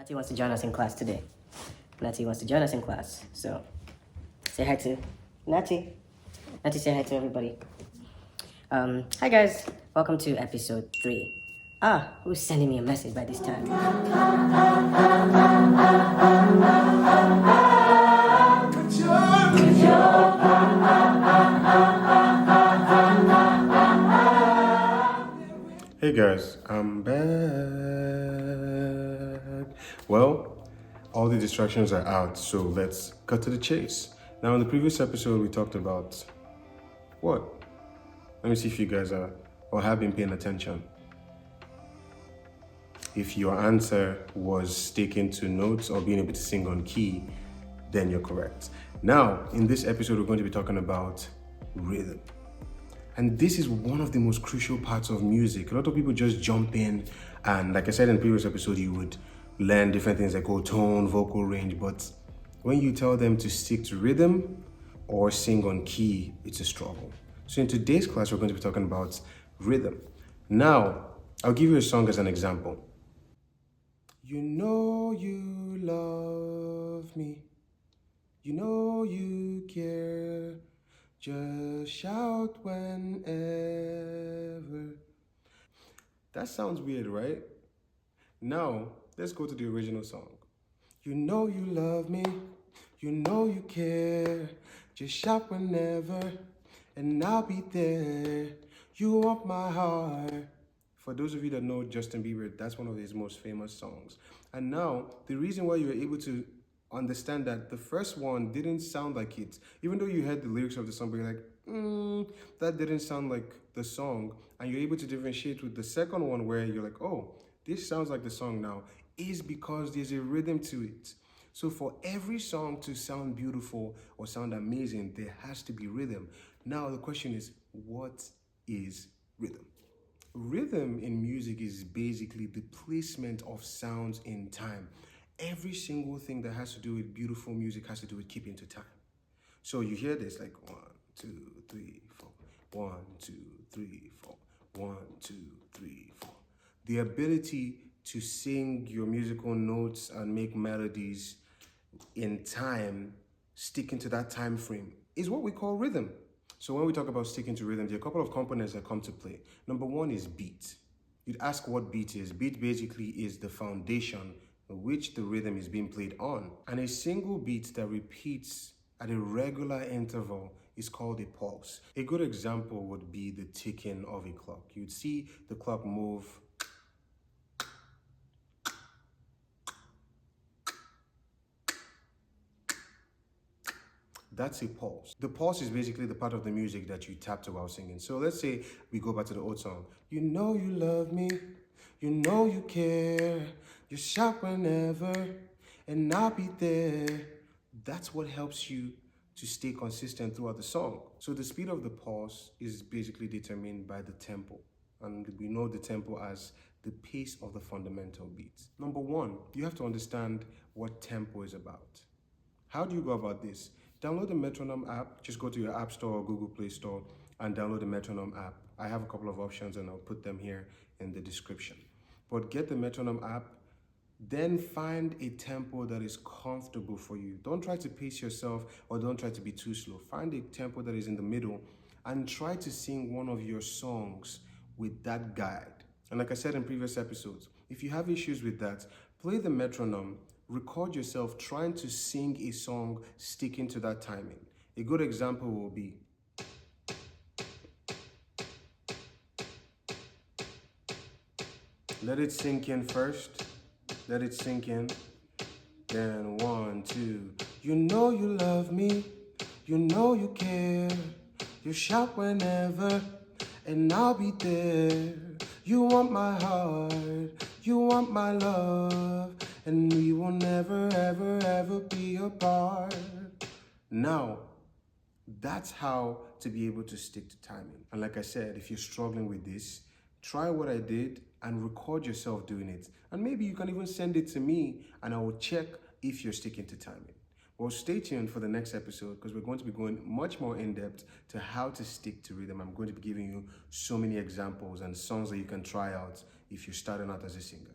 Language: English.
Natty wants to join us in class today. Natty wants to join us in class. So say hi to Natty. Natty, say hi to everybody. Hi guys. Welcome to episode 3. Who's sending me a message by this time? Hey guys, I'm back. Well, all the distractions are out, so let's cut to the chase. Now, in the previous episode, we talked about what? Let me see if you guys are or have been paying attention. If your answer was sticking to notes or being able to sing on key, then you're correct. Now, in this episode, we're going to be talking about rhythm. And this is one of the most crucial parts of music. A lot of people just jump in, and like I said in the previous episode, you would learn different things like tone, vocal range, but when you tell them to stick to rhythm or sing on key, it's a struggle. So in today's class, we're going to be talking about rhythm. Now, I'll give you a song as an example. You know you love me. You know you care. Just shout whenever. That sounds weird, right? Now, let's go to the original song. You know you love me. You know you care. Just shout whenever, and I'll be there. You want my heart. For those of you that know Justin Bieber, that's one of his most famous songs. And now, the reason why you were able to understand that the first one didn't sound like it, even though you heard the lyrics of the song, but you're like, that didn't sound like the song, and you're able to differentiate with the second one where you're like, oh, this sounds like the song now, is because there's a rhythm to it. So for every song to sound beautiful or sound amazing, there has to be rhythm. Now the question is, what is rhythm? Rhythm in music is basically the placement of sounds in time. Every single thing that has to do with beautiful music has to do with keeping to time. So you hear this like 1, 2, 3, 4, 1, 2, 3, 4, 1, 2, 3, 4. The ability to sing your musical notes and make melodies in time, sticking to that time frame, is what we call rhythm. So when we talk about sticking to rhythm, there are a couple of components that come to play. Number one is beat. You'd ask what beat is. Beat basically is the foundation which the rhythm is being played on. And a single beat that repeats at a regular interval is called a pulse. A good example would be the ticking of a clock. You'd see the clock move. That's a pulse. The pulse is basically the part of the music that you tap to while singing. So let's say we go back to the old song. You know you love me. You know you care. You shout whenever, and I'll be there. That's what helps you to stay consistent throughout the song. So the speed of the pulse is basically determined by the tempo. And we know the tempo as the pace of the fundamental beats. Number one, you have to understand what tempo is about. How do you go about this? Download the Metronome app. Just go to your App Store or Google Play Store and download the Metronome app. I have a couple of options and I'll put them here in the description. But get the Metronome app, then find a tempo that is comfortable for you. Don't try to pace yourself or don't try to be too slow. Find a tempo that is in the middle and try to sing one of your songs with that guide. And like I said in previous episodes, if you have issues with that, play the metronome, record yourself trying to sing a song sticking to that timing. A good example will be, let it sink in first, let it sink in, then 1, 2. You know you love me, you know you care, you shout whenever, and I'll be there. You want my heart, you want my love, and we will never, ever, ever be apart. Now, that's how to be able to stick to timing. And like I said, if you're struggling with this, try what I did and record yourself doing it. And maybe you can even send it to me and I will check if you're sticking to timing. Well, stay tuned for the next episode because we're going to be going much more in depth to how to stick to rhythm. I'm going to be giving you so many examples and songs that you can try out if you're starting out as a singer.